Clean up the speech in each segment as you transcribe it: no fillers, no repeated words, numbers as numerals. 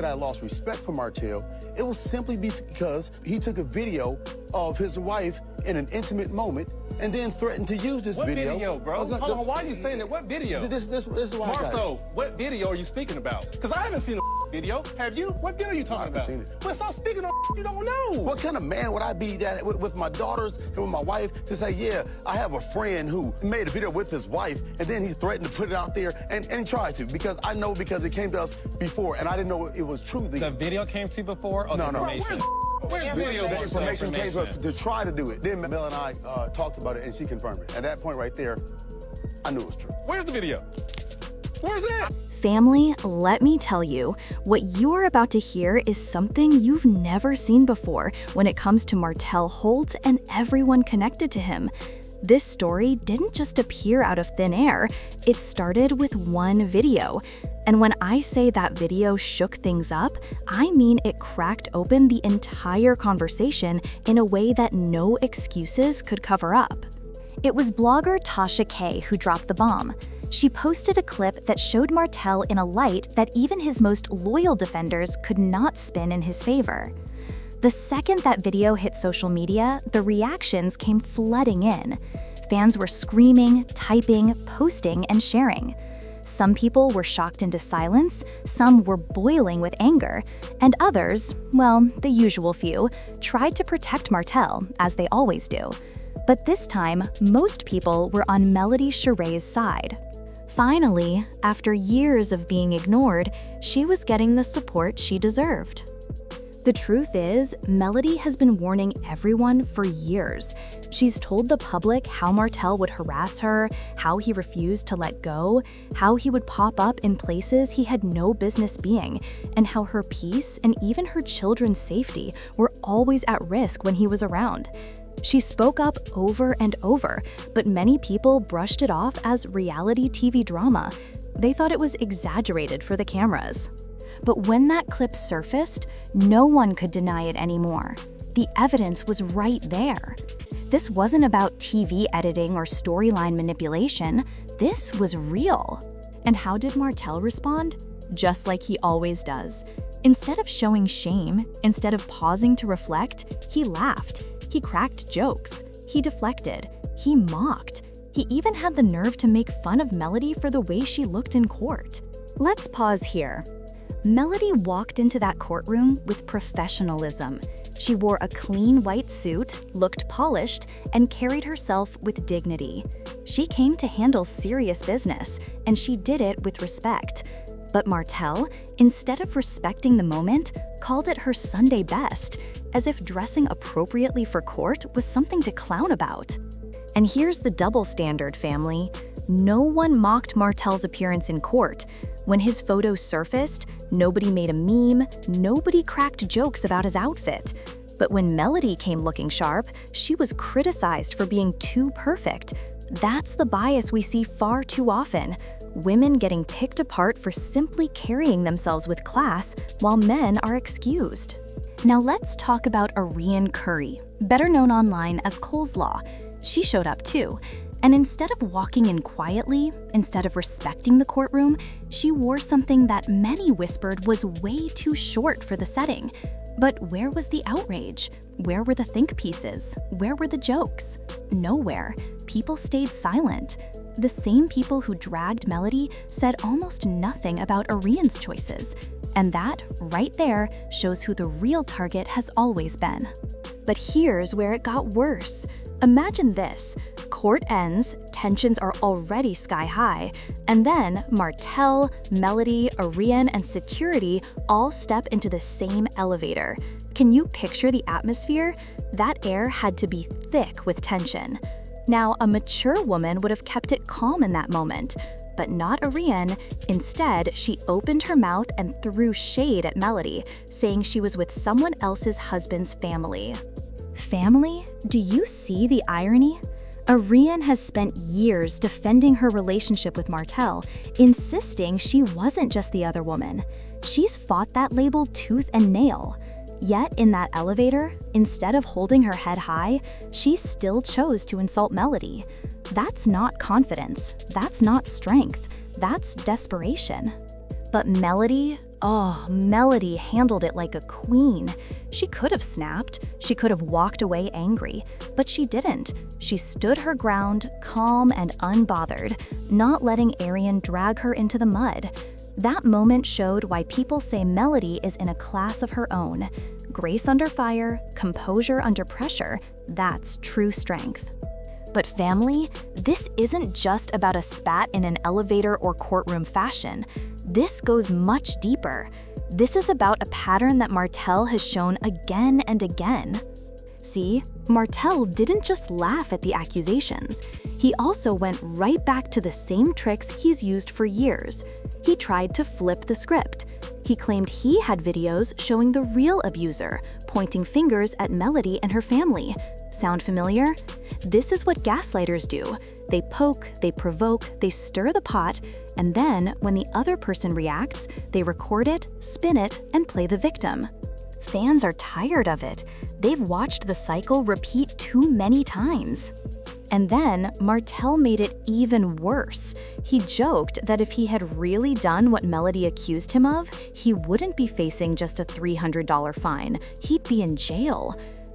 that I lost respect for Martell, it was simply because he took a video of his wife in an intimate moment and then threatened to use this video. What video, bro? Hold on, why are you saying that? What video? This is why Marceau, what video are you speaking about? Because I haven't seen a video. Have you? What video are you talking about? I haven't seen it. But stop speaking on you don't know. What kind of man would I be that with my daughters and with my wife to say, yeah, I have a friend who made a video with his wife and then he threatened to put it out there and tried to, because I know because it came to us before and I didn't know it was true. The video came to you before or the information? Where's the video? The information came to us to try to do it. Then Mel and I talked about it and she confirmed it. At that point right there, I knew it was true. Where's the video? Where's it? Family, let me tell you, what you're about to hear is something you've never seen before when it comes to Martell Holt and everyone connected to him. This story didn't just appear out of thin air, it started with one video. And when I say that video shook things up, I mean it cracked open the entire conversation in a way that no excuses could cover up. It was blogger Tasha K who dropped the bomb. She posted a clip that showed Martell in a light that even his most loyal defenders could not spin in his favor. The second that video hit social media, the reactions came flooding in. Fans were screaming, typing, posting, and sharing. Some people were shocked into silence, some were boiling with anger, and others, well, the usual few, tried to protect Martell, as they always do. But this time, most people were on Melody Chere's side. Finally, after years of being ignored, she was getting the support she deserved. The truth is, Melody has been warning everyone for years. She's told the public how Martell would harass her, how he refused to let go, how he would pop up in places he had no business being, and how her peace and even her children's safety were always at risk when he was around. She spoke up over and over, but many people brushed it off as reality TV drama. They thought it was exaggerated for the cameras. But when that clip surfaced, no one could deny it anymore. The evidence was right there. This wasn't about TV editing or storyline manipulation. This was real. And how did Martell respond? Just like he always does. Instead of showing shame, instead of pausing to reflect, he laughed. He cracked jokes. He deflected. He mocked. He even had the nerve to make fun of Melody for the way she looked in court. Let's pause here. Melody walked into that courtroom with professionalism. She wore a clean white suit, looked polished, and carried herself with dignity. She came to handle serious business, and she did it with respect. But Martell, instead of respecting the moment, called it her Sunday best, as if dressing appropriately for court was something to clown about. And here's the double standard, family. No one mocked Martell's appearance in court. When his photos surfaced, nobody made a meme, nobody cracked jokes about his outfit. But when Melody came looking sharp, she was criticized for being too perfect. That's the bias we see far too often. Women getting picked apart for simply carrying themselves with class, while men are excused. Now let's talk about Arionne Curry, better known online as Coleslaw. She showed up too. And instead of walking in quietly, instead of respecting the courtroom, she wore something that many whispered was way too short for the setting. But where was the outrage? Where were the think pieces? Where were the jokes? Nowhere. People stayed silent. The same people who dragged Melody said almost nothing about Arionne's choices. And that, right there, shows who the real target has always been. But here's where it got worse. Imagine this. Court ends, tensions are already sky high, and then Martell, Melody, Arionne, and security all step into the same elevator. Can you picture the atmosphere? That air had to be thick with tension. Now, a mature woman would have kept it calm in that moment, but not Arionne. Instead, she opened her mouth and threw shade at Melody, saying she was with someone else's husband's family. Family? Do you see the irony? Arionne has spent years defending her relationship with Martell, insisting she wasn't just the other woman. She's fought that label tooth and nail. Yet in that elevator, instead of holding her head high, she still chose to insult Melody. That's not confidence. That's not strength. That's desperation. But Melody, Oh, Melody handled it like a queen. She could have snapped, she could have walked away angry, but she didn't. She stood her ground, calm and unbothered, not letting Arionne drag her into the mud. That moment showed why people say Melody is in a class of her own. Grace under fire, composure under pressure, that's true strength. But family, this isn't just about a spat in an elevator or courtroom fashion. This goes much deeper. This is about a pattern that Martell has shown again and again. See, Martell didn't just laugh at the accusations. He also went right back to the same tricks he's used for years. He tried to flip the script. He claimed he had videos showing the real abuser, pointing fingers at Melody and her family. Sound familiar? This is what gaslighters do. They poke, they provoke, they stir the pot, and then, when the other person reacts, they record it, spin it, and play the victim. Fans are tired of it. They've watched the cycle repeat too many times. And then, Martell made it even worse. He joked that if he had really done what Melody accused him of, he wouldn't be facing just a $300 fine. He'd be in jail.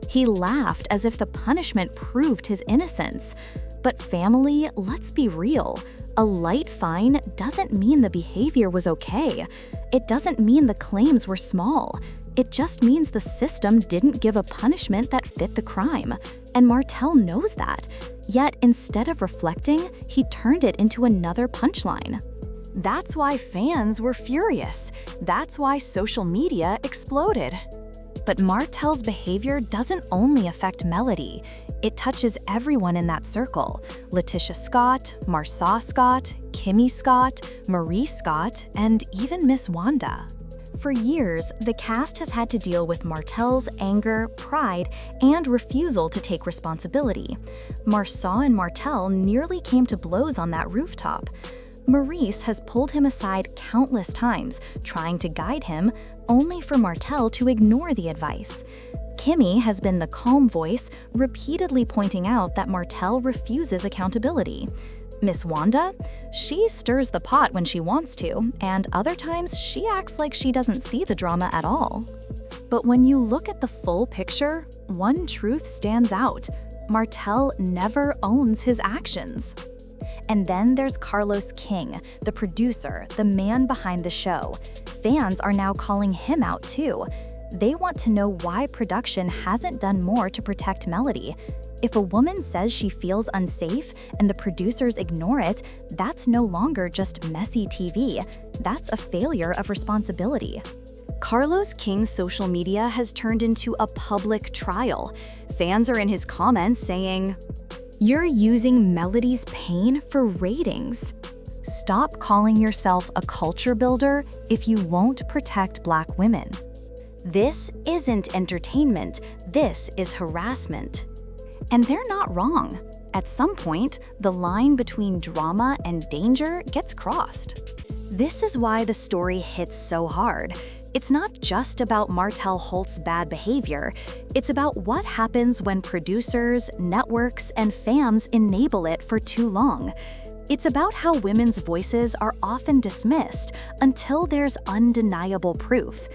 He laughed as if the punishment proved his innocence. But family, let's be real. A light fine doesn't mean the behavior was okay. It doesn't mean the claims were small. It just means the system didn't give a punishment that fit the crime. And Martell knows that. Yet instead of reflecting, he turned it into another punchline. That's why fans were furious. That's why social media exploded. But Martell's behavior doesn't only affect Melody. It touches everyone in that circle. Letitia Scott, Marsaw Scott, Kimmy Scott, Marie Scott, and even Miss Wanda. For years, the cast has had to deal with Martell's anger, pride, and refusal to take responsibility. Marsaw and Martell nearly came to blows on that rooftop. Maurice has pulled him aside countless times, trying to guide him, only for Martell to ignore the advice. Kimmy has been the calm voice, repeatedly pointing out that Martell refuses accountability. Miss Wanda? She stirs the pot when she wants to, and other times she acts like she doesn't see the drama at all. But when you look at the full picture, one truth stands out. Martell never owns his actions. And then there's Carlos King, the producer, the man behind the show. Fans are now calling him out too. They want to know why production hasn't done more to protect Melody. If a woman says she feels unsafe and the producers ignore it, that's no longer just messy TV. That's a failure of responsibility. Carlos King's social media has turned into a public trial. Fans are in his comments saying, "You're using Melody's pain for ratings. Stop calling yourself a culture builder if you won't protect Black women. This isn't entertainment, this is harassment." And they're not wrong. At some point, the line between drama and danger gets crossed. This is why the story hits so hard. It's not just about Martell Holt's bad behavior. It's about what happens when producers, networks, and fans enable it for too long. It's about how women's voices are often dismissed until there's undeniable proof.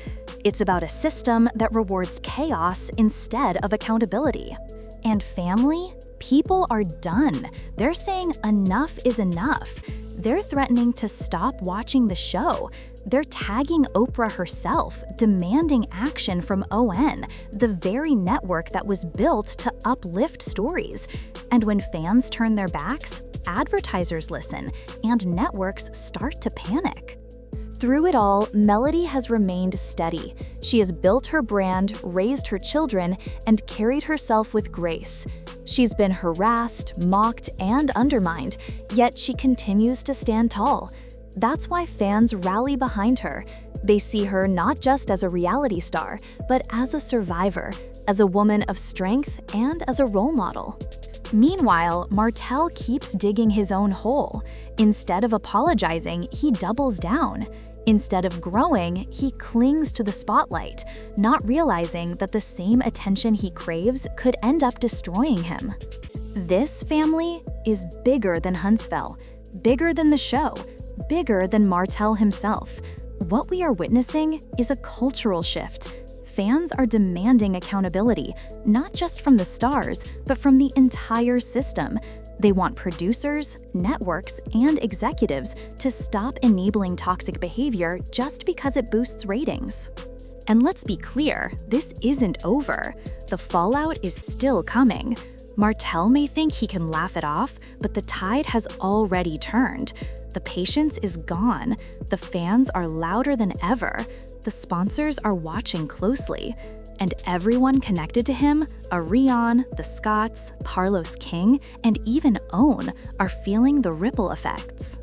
It's about a system that rewards chaos instead of accountability. And family, people are done. They're saying enough is enough. They're threatening to stop watching the show. They're tagging Oprah herself, demanding action from ON, the very network that was built to uplift stories. And when fans turn their backs, advertisers listen, and networks start to panic. Through it all, Melody has remained steady. She has built her brand, raised her children, and carried herself with grace. She's been harassed, mocked, and undermined, yet she continues to stand tall. That's why fans rally behind her. They see her not just as a reality star, but as a survivor, as a woman of strength, and as a role model. Meanwhile, Martell keeps digging his own hole. Instead of apologizing, he doubles down. Instead of growing, he clings to the spotlight, not realizing that the same attention he craves could end up destroying him. This family is bigger than Huntsville, bigger than the show, bigger than Martell himself. What we are witnessing is a cultural shift. Fans are demanding accountability, not just from the stars, but from the entire system. They want producers, networks, and executives to stop enabling toxic behavior just because it boosts ratings. And let's be clear, this isn't over. The fallout is still coming. Martell may think he can laugh it off, but the tide has already turned. The patience is gone. The fans are louder than ever. The sponsors are watching closely. And everyone connected to him, Arionne, the Scotts, Carlos King, and even Own, are feeling the ripple effects.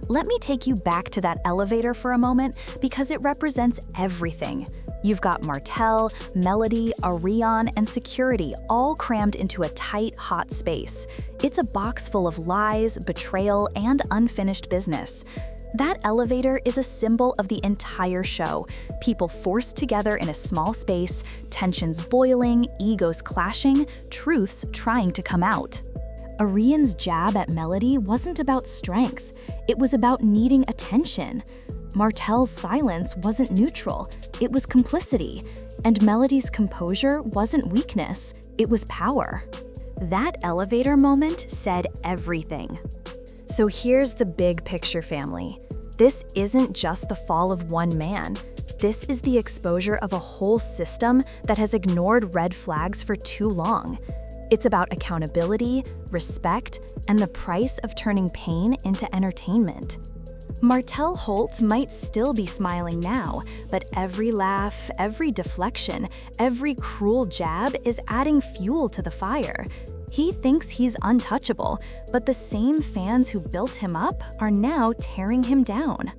Let me take you back to that elevator for a moment because it represents everything. You've got Martell, Melody, Arionne, and security all crammed into a tight, hot space. It's a box full of lies, betrayal, and unfinished business. That elevator is a symbol of the entire show. People forced together in a small space, tensions boiling, egos clashing, truths trying to come out. Arionne's jab at Melody wasn't about strength. It was about needing attention. Martell's silence wasn't neutral. It was complicity. And Melody's composure wasn't weakness. It was power. That elevator moment said everything. So here's the big picture, family. This isn't just the fall of one man. This is the exposure of a whole system that has ignored red flags for too long. It's about accountability, respect, and the price of turning pain into entertainment. Martell Holt might still be smiling now, but every laugh, every deflection, every cruel jab is adding fuel to the fire. He thinks he's untouchable, but the same fans who built him up are now tearing him down.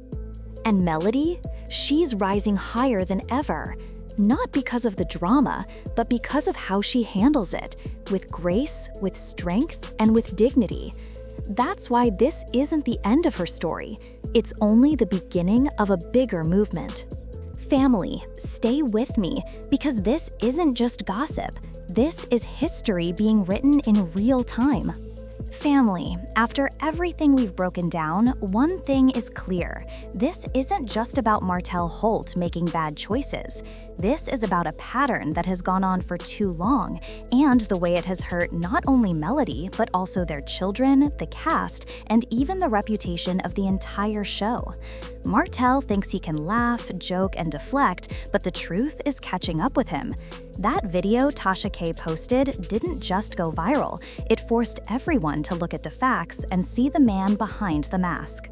And Melody? She's rising higher than ever. Not because of the drama, but because of how she handles it, with grace, with strength, and with dignity. That's why this isn't the end of her story. It's only the beginning of a bigger movement. Family, stay with me, because this isn't just gossip. This is history being written in real time. Family, after everything we've broken down, one thing is clear. This isn't just about Martell Holt making bad choices. This is about a pattern that has gone on for too long, and the way it has hurt not only Melody, but also their children, the cast, and even the reputation of the entire show. Martell thinks he can laugh, joke, and deflect, but the truth is catching up with him. That video Tasha K posted didn't just go viral, it forced everyone to look at the facts and see the man behind the mask.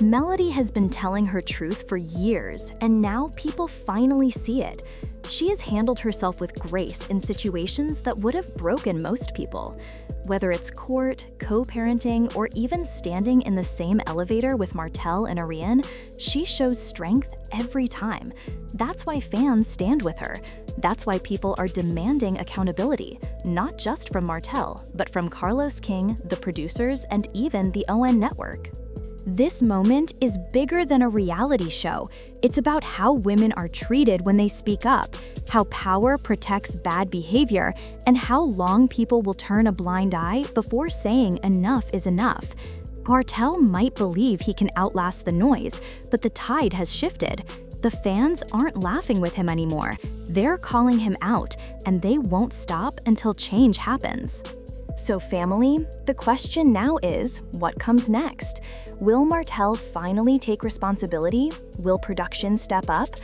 Melody has been telling her truth for years, and now people finally see it. She has handled herself with grace in situations that would have broken most people. Whether it's court, co-parenting, or even standing in the same elevator with Martell and Arionne, she shows strength every time. That's why fans stand with her. That's why people are demanding accountability, not just from Martell, but from Carlos King, the producers, and even the ON network. This moment is bigger than a reality show. It's about how women are treated when they speak up, how power protects bad behavior, and how long people will turn a blind eye before saying enough is enough. Martell might believe he can outlast the noise, but the tide has shifted. The fans aren't laughing with him anymore. They're calling him out, and they won't stop until change happens. So family, the question now is, what comes next? Will Martell finally take responsibility? Will production step up?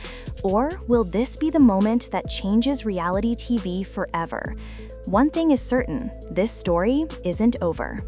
Or will this be the moment that changes reality TV forever? One thing is certain, this story isn't over.